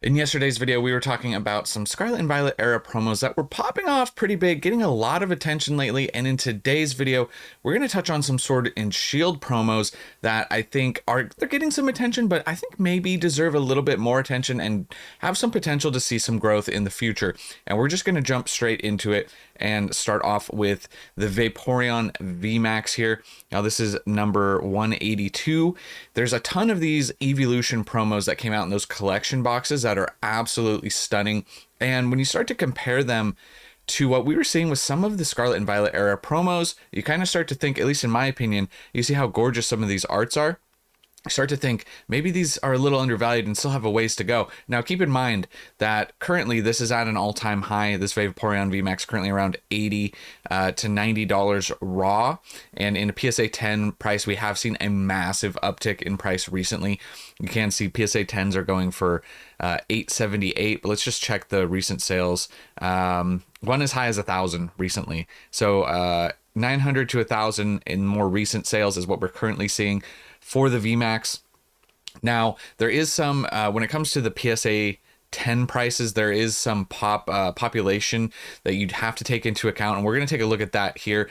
In yesterday's video, we were talking about some Scarlet and Violet era promos that were popping off pretty big, getting a lot of attention lately. And in today's video, we're going to touch on some Sword and Shield promos that I think they're getting some attention, but I think maybe deserve a little bit more attention and have some potential to see some growth in the future. And we're just going to jump straight into it and start off with the Vaporeon VMAX here. Now this is number 182. There's a ton of these evolution promos that came out in those collection boxes that are absolutely stunning. And when you start to compare them to what we were seeing with some of the Scarlet and Violet era promos, you kind of start to think, at least in my opinion, you see how gorgeous some of these arts are. Start to think maybe these are a little undervalued and still have a ways to go. Now keep in mind that currently this is at an all-time high. This Vaporeon VMAX currently around $80 to $90 raw, and in a PSA 10 price we have seen a massive uptick in price recently. You can see PSA 10s are going for $878, but let's just check the recent sales. One as high as 1,000 recently, so 900 to 1,000 in more recent sales is what we're currently seeing for the VMAX. Now, there is some, when it comes to the PSA 10 prices, there is some population that you'd have to take into account, and we're going to take a look at that here.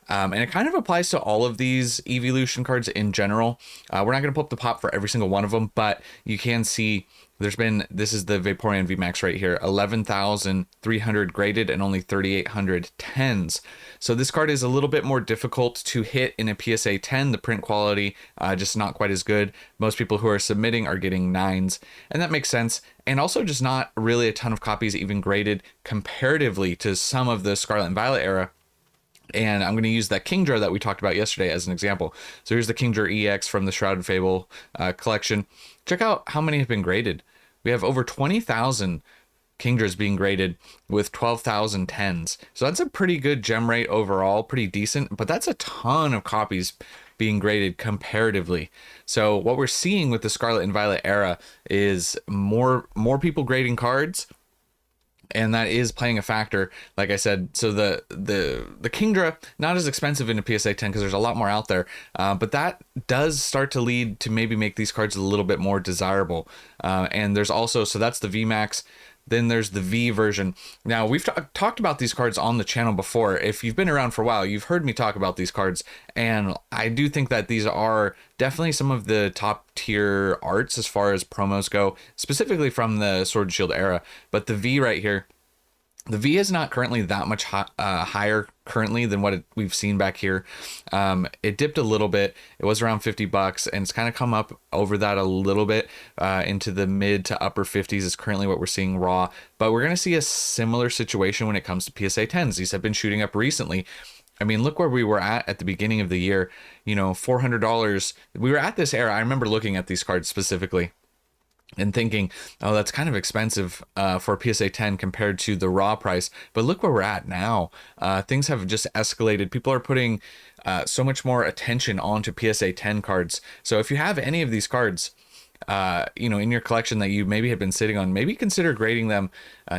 And it kind of applies to all of these evolution cards in general. We're not going to pull up the pop for every single one of them, but you can see this is the Vaporeon VMAX right here, 11,300 graded and only 3,800 tens. So this card is a little bit more difficult to hit in a PSA 10. The print quality just not quite as good. Most people who are submitting are getting 9s, and that makes sense. And also just not really a ton of copies even graded comparatively to some of the Scarlet and Violet era. And I'm going to use that Kingdra that we talked about yesterday as an example. So here's the Kingdra EX from the Shrouded Fable collection. Check out how many have been graded. We have over 20,000 Kingdras being graded with 12,000 tens. So that's a pretty good gem rate overall, pretty decent, but that's a ton of copies being graded comparatively. So what we're seeing with the Scarlet and Violet era is more people grading cards, and that is playing a factor, like I said. So the Kingdra, not as expensive in a PSA 10 because there's a lot more out there, but that does start to lead to maybe make these cards a little bit more desirable. And there's also, so that's the VMAX. Then there's the V version. Now, we've talked about these cards on the channel before. If you've been around for a while, you've heard me talk about these cards. And I do think that these are definitely some of the top tier arts as far as promos go, specifically from the Sword and Shield era. But the V right here, the V is not currently that much higher currently than what we've seen back here. It dipped a little bit. It was around $50, and it's kind of come up over that a little bit into the mid to upper 50s is currently what we're seeing raw. But we're going to see a similar situation when it comes to PSA 10s. These have been shooting up recently. I mean, look where we were at the beginning of the year, you know, $400. We were at this era. I remember looking at these cards specifically and thinking, oh, that's kind of expensive for a PSA 10 compared to the raw price. But look where we're at now. Things have just escalated. People are putting so much more attention onto PSA 10 cards. So if you have any of these cards, you know, in your collection that you maybe have been sitting on, maybe consider grading them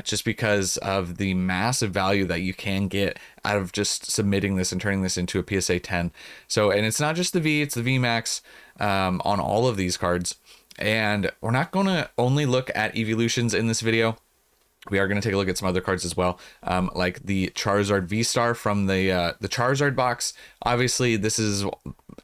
just because of the massive value that you can get out of just submitting this and turning this into a PSA 10. So, and it's not just the V, it's the VMAX on all of these cards. And we're not going to only look at evolutions in this video. We are going to take a look at some other cards as well, like the Charizard VSTAR from the Charizard box. Obviously, this is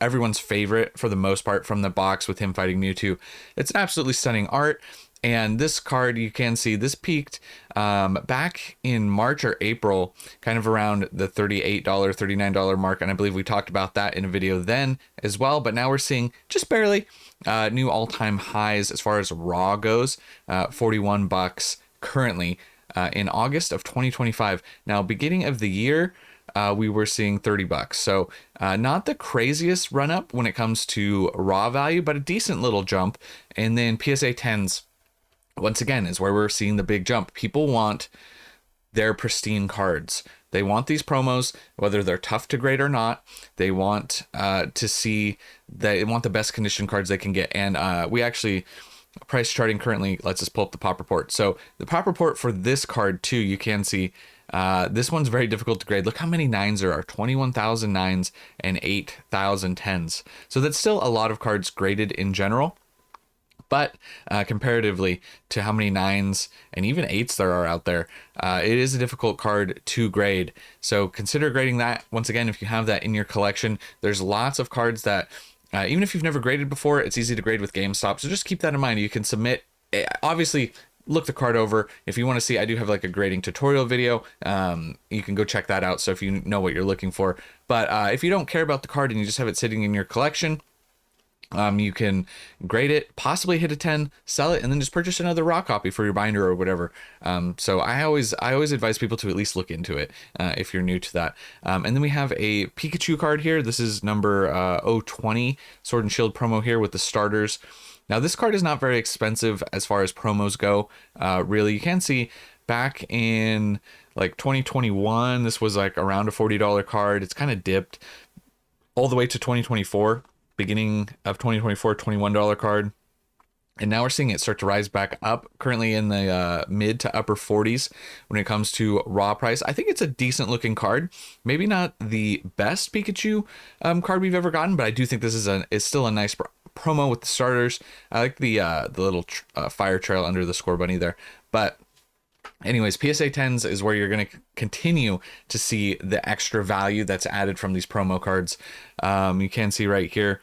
everyone's favorite for the most part from the box with him fighting Mewtwo. It's an absolutely stunning art. And this card, you can see this peaked back in March or April, kind of around the $38, $39 mark. And I believe we talked about that in a video then as well. But now we're seeing just barely new all-time highs as far as raw goes, $41 currently in August of 2025. Now, beginning of the year, we were seeing $30. So not the craziest run up when it comes to raw value, but a decent little jump. And then PSA 10s, once again, is where we're seeing the big jump. People want their pristine cards. They want these promos, whether they're tough to grade or not. They want to see, they want the best condition cards they can get. And we actually, price charting currently lets us pull up the pop report. So the pop report for this card too, you can see this one's very difficult to grade. Look how many 9s there are, 21,000 9s and 8,000 10s. So that's still a lot of cards graded in general. But comparatively to how many 9s and even 8s there are out there, it is a difficult card to grade. So consider grading that. Once again, if you have that in your collection, there's lots of cards that, even if you've never graded before, it's easy to grade with GameStop. So just keep that in mind. You can submit, obviously, look the card over. If you want to see, I do have like a grading tutorial video. You can go check that out. So if you know what you're looking for. But if you don't care about the card and you just have it sitting in your collection, you can grade it, possibly hit a 10, sell it, and then just purchase another raw copy for your binder or whatever. So I always advise people to at least look into it if you're new to that. And then we have a Pikachu card here. This is number 020 Sword and Shield promo here with the starters. Now this card is not very expensive as far as promos go. Really, you can see back in like 2021, this was like around a $40 card. It's kind of dipped all the way to 2024. Beginning of 2024, $21 card. And now we're seeing it start to rise back up, currently in the mid to upper 40s when it comes to raw price. I think it's a decent looking card. Maybe not the best Pikachu card we've ever gotten, but I do think this is still a nice promo with the starters. I like the little fire trail under the score bunny there. But anyways, PSA 10s is where you're going to continue to see the extra value that's added from these promo cards. You can see right here,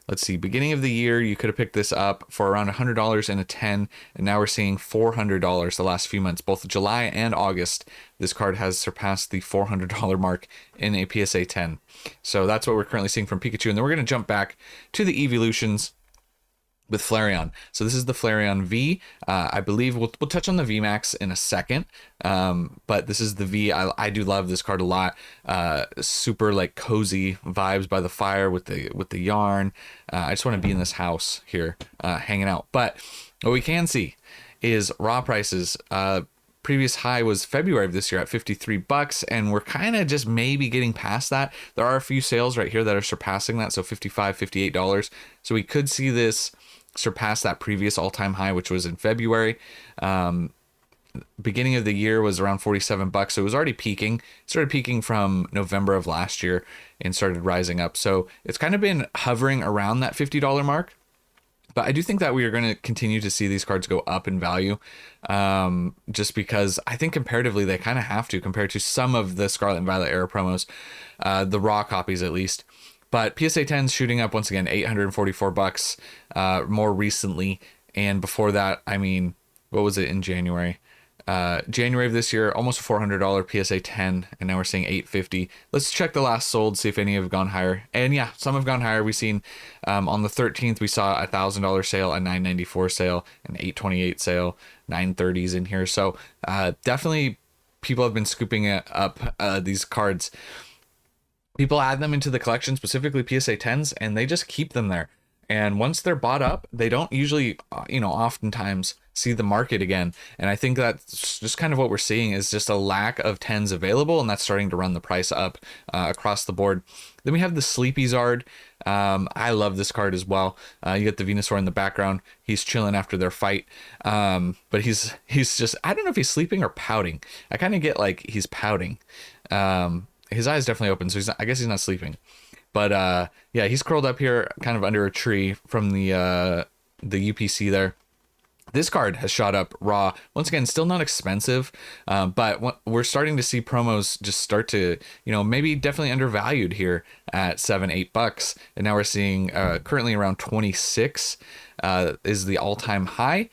let's see, beginning of the year, you could have picked this up for around $100 in a 10, and now we're seeing $400 the last few months. Both July and August, this card has surpassed the $400 mark in a PSA 10. So that's what we're currently seeing from Pikachu. And then we're going to jump back to the evolutions with Flareon. So this is the Flareon V. I believe we'll touch on the VMAX in a second, but this is the V. I do love this card a lot. Super like cozy vibes by the fire with the yarn. I just want to be in this house here, hanging out. But what we can see is raw prices. Previous high was February of this year at $53, and we're kind of just maybe getting past that. There are a few sales right here that are surpassing that, so $55, $58. So we could see this surpass that previous all-time high, which was in February. Beginning of the year was around $47, so it was already peaking. It started peaking from November of last year and started rising up. So it's kind of been hovering around that $50 mark. But I do think that we are going to continue to see these cards go up in value, just because I think comparatively they kind of have to, compared to some of the Scarlet and Violet era promos, the raw copies at least. But PSA 10's shooting up once again, $844 more recently. And before that, I mean, what was it in January? January of this year, almost a $400 PSA 10, and now we're seeing $850. Let's check the last sold, see if any have gone higher. And yeah, some have gone higher. We've seen on the 13th, we saw a $1,000 sale, a $994 sale, an $828 sale, 930s in here. So definitely people have been scooping up these cards. People add them into the collection, specifically PSA 10s, and they just keep them there. And once they're bought up, they don't usually, oftentimes see the market again. And I think that's just kind of what we're seeing is just a lack of 10s available, and that's starting to run the price up across the board. Then we have the Sleepy Zard. I love this card as well. You get the Venusaur in the background. He's chilling after their fight. But he's just, I don't know if he's sleeping or pouting. I kind of get like he's pouting. His eyes definitely open, so I guess he's not sleeping. But yeah, he's curled up here kind of under a tree from the UPC there. This card has shot up raw. Once again, still not expensive, but we're starting to see promos just start to, maybe definitely undervalued here at $7-8. And now we're seeing currently around 26 is the all-time high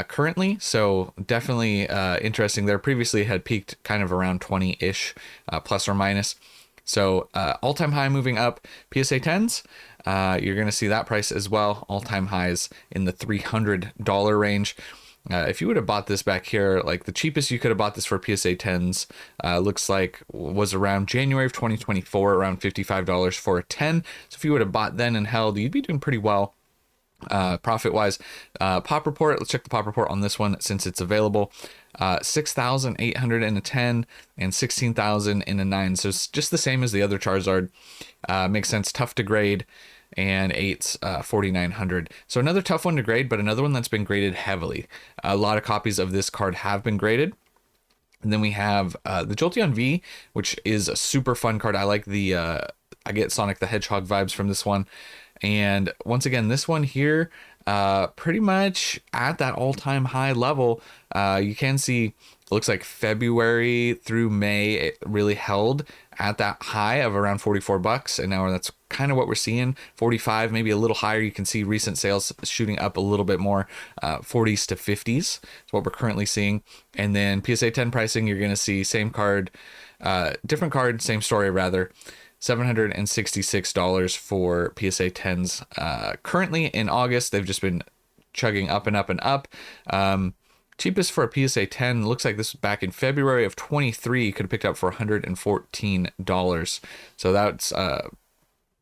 currently. So definitely interesting there. Previously it had peaked kind of around 20-ish, plus or minus. So all-time high moving up. PSA 10s, you're going to see that price as well. All-time highs in the $300 range. If you would have bought this back here, like the cheapest you could have bought this for PSA 10s, looks like was around January of 2024, around $55 for a 10. So if you would have bought then and held, you'd be doing pretty well. Profit wise. Pop report, let's check the pop report on this one since it's available. 6,800 in a 10 and 16,000 in a 9, so it's just the same as the other Charizard. Makes sense. Tough to grade, and 8's 4,900, so another tough one to grade, but another one that's been graded heavily. A lot of copies of this card have been graded. And then we have the Jolteon V, which is a super fun card. I like the I get Sonic the Hedgehog vibes from this one. And once again, this one here, pretty much at that all-time high level. You can see, it looks like February through May, it really held at that high of around 44 bucks. And now that's kind of what we're seeing, 45, maybe a little higher. You can see recent sales shooting up a little bit more, 40s to 50s is what we're currently seeing. And then PSA 10 pricing, you're going to see same card, different card, same story rather. $766 for PSA 10s. Currently in August, they've just been chugging up and up and up. Cheapest for a PSA 10 looks like this was back in February of 23. You could have picked up for $114. So that's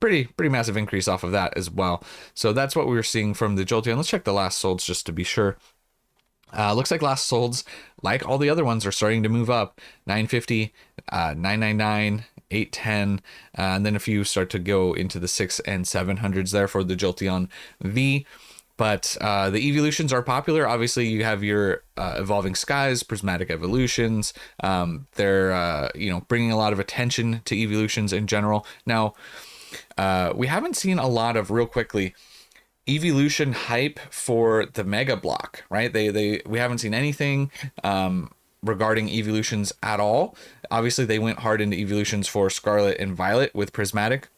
pretty massive increase off of that as well. So that's what we were seeing from the Jolteon. Let's check the last solds just to be sure. Looks like last solds, like all the other ones, are starting to move up. $950, $999, $810, and then if you start to go into the 600s and 700s there for the Jolteon V. But the evolutions are popular. Obviously, you have your evolving skies, prismatic evolutions. They're bringing a lot of attention to evolutions in general. Now, we haven't seen a lot of, real quickly, evolution hype for the Mega Block, right? We haven't seen anything regarding evolutions at all. Obviously, they went hard into evolutions for Scarlet and Violet with prismatic.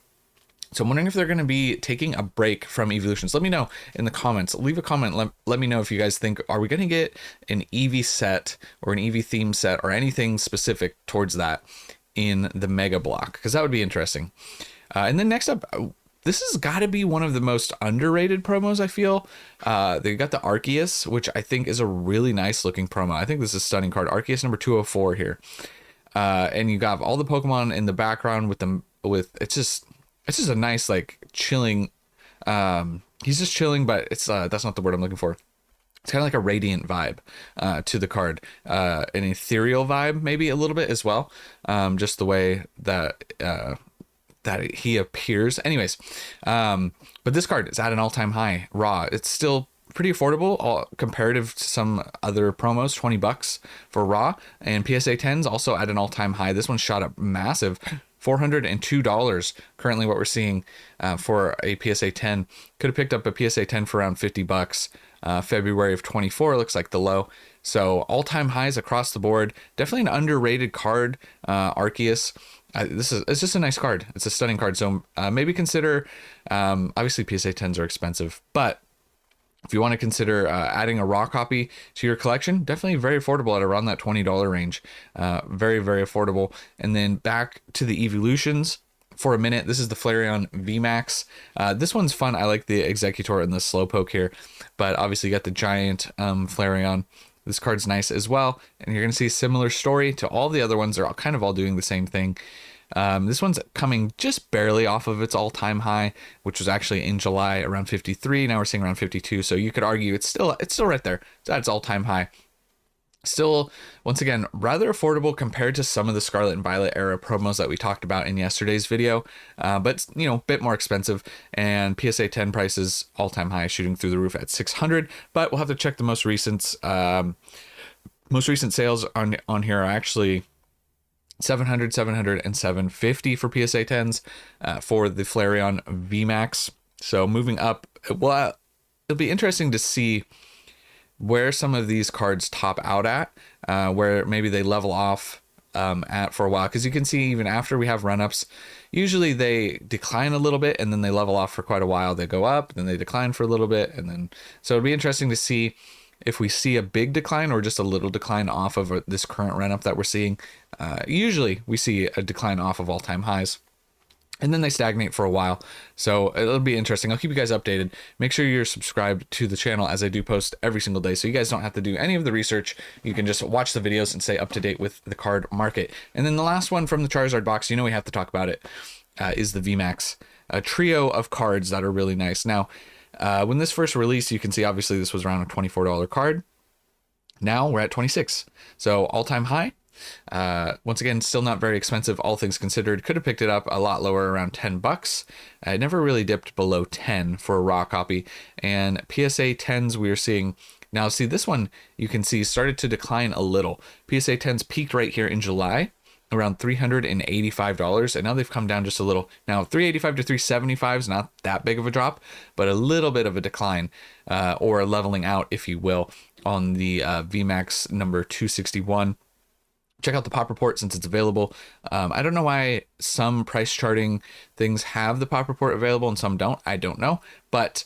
So I'm wondering if they're going to be taking a break from evolutions. Let me know in the comments. Leave a comment. Let me know if you guys think, are we going to get an Eevee set or an Eevee theme set or anything specific towards that in the Mega Block? Because that would be interesting. And then next up, this has got to be one of the most underrated promos, I feel. They got the Arceus, which I think is a really nice looking promo. I think this is a stunning card. Arceus number 204 here. And you got all the Pokemon in the background with it's just a nice, like, chilling. He's just chilling, but it's that's not the word I'm looking for. It's kind of like a radiant vibe to the card, an ethereal vibe maybe a little bit as well. Just the way that he appears. Anyways, but this card is at an all-time high raw. It's still pretty affordable comparative to some other promos, 20 bucks for raw. And PSA 10s also at an all-time high. This one shot up massive. $402 currently what we're seeing for a PSA 10. Could have picked up a PSA 10 for around 50 bucks. February of 24 looks like the low. So all-time highs across the board. Definitely an underrated card, Arceus. It's just a nice card. It's a stunning card. So maybe consider, obviously PSA 10s are expensive, but if you want to consider adding a raw copy to your collection, definitely very affordable at around that $20 range. Very, very affordable. And then back to the evolutions for a minute. This is the Flareon VMAX. This one's fun. I like the Executor and the Slowpoke here, but obviously you got the giant Flareon. This card's nice as well. And you're going to see a similar story to all the other ones. They're kind of all doing the same thing. This one's coming just barely off of its all-time high, which was actually in July around 53. Now we're seeing around 52. So you could argue it's still right there. It's at its all-time high. Still, once again, rather affordable compared to some of the Scarlet and Violet era promos that we talked about in yesterday's video, but a bit more expensive. And PSA 10 prices all-time high, shooting through the roof at 600. But we'll have to check the most recent sales on here are actually 700, 700, and 750 for PSA 10s for the Flareon VMAX. So moving up, well, it'll be interesting to see where some of these cards top out at, where maybe they level off at for a while. Because you can see even after we have run-ups, usually they decline a little bit and then they level off for quite a while. They go up, then they decline for a little bit, and then so it'll be interesting to see if we see a big decline or just a little decline off of this current run-up that we're seeing. Usually we see a decline off of all-time highs, and then they stagnate for a while. So it'll be interesting. I'll keep you guys updated. Make sure you're subscribed to the channel, as I do post every single day, so you guys don't have to do any of the research. You can just watch the videos and stay up to date with the card market. And then the last one from the Charizard box, we have to talk about it, is the VMAX. A trio of cards that are really nice. Now, when this first released, you can see obviously this was around a $24 card. Now we're at 26. So all-time high. Once again, still not very expensive, all things considered. Could have picked it up a lot lower, around 10 bucks. It never really dipped below 10 for a raw copy. And PSA 10s we are seeing now. See, this one you can see started to decline a little. PSA 10s peaked right here in July around $385, and now they've come down just a little. Now 385 to 375 is not that big of a drop, but a little bit of a decline, or a leveling out, if you will, on the VMAX number 261. Check out the pop report since it's available. I don't know why some price charting things have the pop report available and some don't. I don't know, but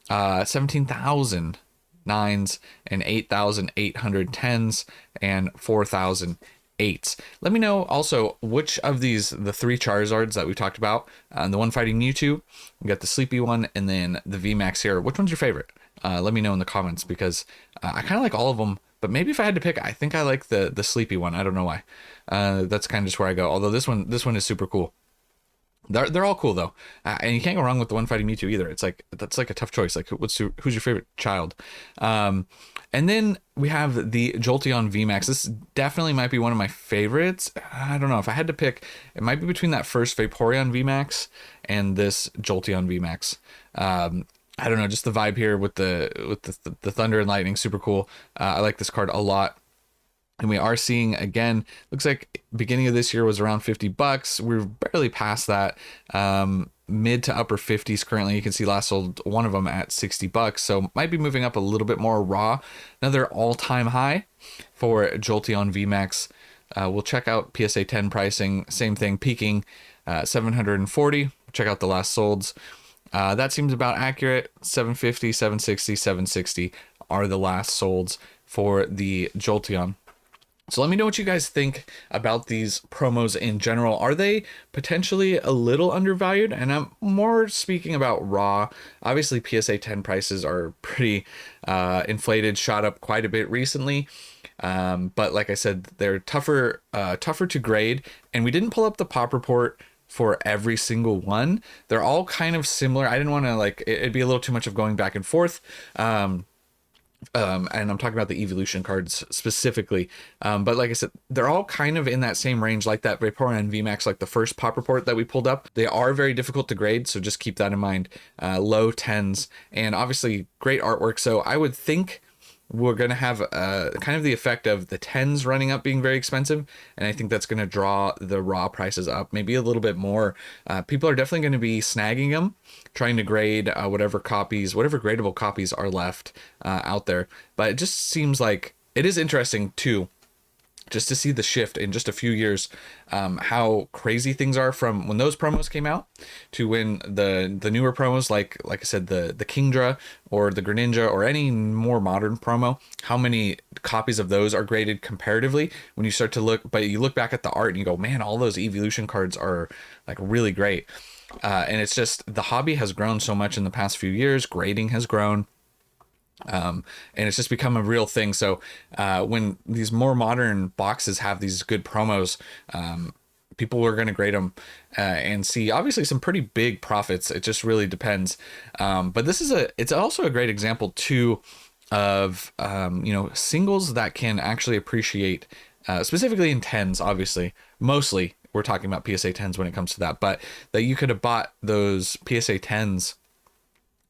17,000 9s and 8,800 10s and 4,000 8s. Let me know also which of these, the 3 Charizards that we talked about, the one fighting Mewtwo, we got the sleepy one, and then the VMAX here. Which one's your favorite? Let me know in the comments, because I kind of like all of them, but maybe if I had to pick, I think I like the sleepy one. I don't know why. That's kind of just where I go. Although this one is super cool. They're all cool though, and you can't go wrong with the one fighting Mewtwo either. It's like, that's like a tough choice. Like, who's your favorite child? And then we have the Jolteon VMAX. This definitely might be one of my favorites. I don't know if I had to pick. It might be between that first Vaporeon VMAX and this Jolteon VMAX. I don't know, just the vibe here with the thunder and lightning, super cool. I like this card a lot. And we are seeing, again, looks like beginning of this year was around $50. We're barely past that. Mid to upper 50s currently. You can see last sold one of them at $60, so might be moving up a little bit more raw. Another all-time high for Jolteon VMAX. We'll check out PSA 10 pricing. Same thing, peaking 740. Check out the last solds. That seems about accurate. 750, 760, 760 are the last solds for the Jolteon. So let me know what you guys think about these promos in general. Are they potentially a little undervalued? And I'm more speaking about raw. Obviously, PSA 10 prices are pretty inflated, shot up quite a bit recently. But like I said, they're tougher to grade. And we didn't pull up the pop report for every single one. They're all kind of similar. I didn't want to, like, it'd be a little too much of going back and forth. And I'm talking about the evolution cards specifically. But like I said, they're all kind of in that same range, like that Vaporeon VMAX, like the first pop report that we pulled up. They are very difficult to grade, so just keep that in mind. Low 10s, and obviously great artwork. So I would think we're going to have kind of the effect of the 10s running up being very expensive, and I think that's going to draw the raw prices up maybe a little bit more. People are definitely going to be snagging them, trying to grade whatever gradable copies are left out there. But it just seems like it is interesting too, just to see the shift in just a few years, how crazy things are from when those promos came out to when the newer promos, like I said, the Kingdra or the Greninja or any more modern promo, how many copies of those are graded comparatively when you start to look, but you look back at the art and you go, man, all those evolution cards are like really great. And it's just, the hobby has grown so much in the past few years, grading has grown. And it's just become a real thing. So when these more modern boxes have these good promos, people are going to grade them and see obviously some pretty big profits. It just really depends. But this is it's also a great example too of singles that can actually appreciate, specifically in 10s. Obviously, mostly we're talking about PSA 10s when it comes to that, but that you could have bought those PSA 10s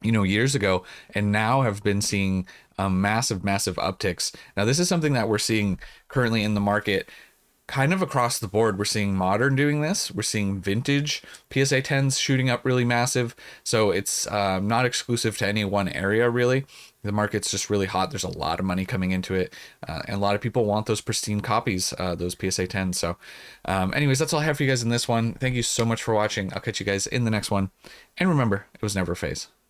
years ago, and now have been seeing massive upticks. Now, this is something that we're seeing currently in the market kind of across the board. We're seeing modern doing this. We're seeing vintage PSA 10s shooting up really massive. So it's not exclusive to any one area, really. The market's just really hot. There's a lot of money coming into it, and a lot of people want those pristine copies, those PSA 10s. So anyways, that's all I have for you guys in this one. Thank you so much for watching. I'll catch you guys in the next one. And remember, it was never a phase.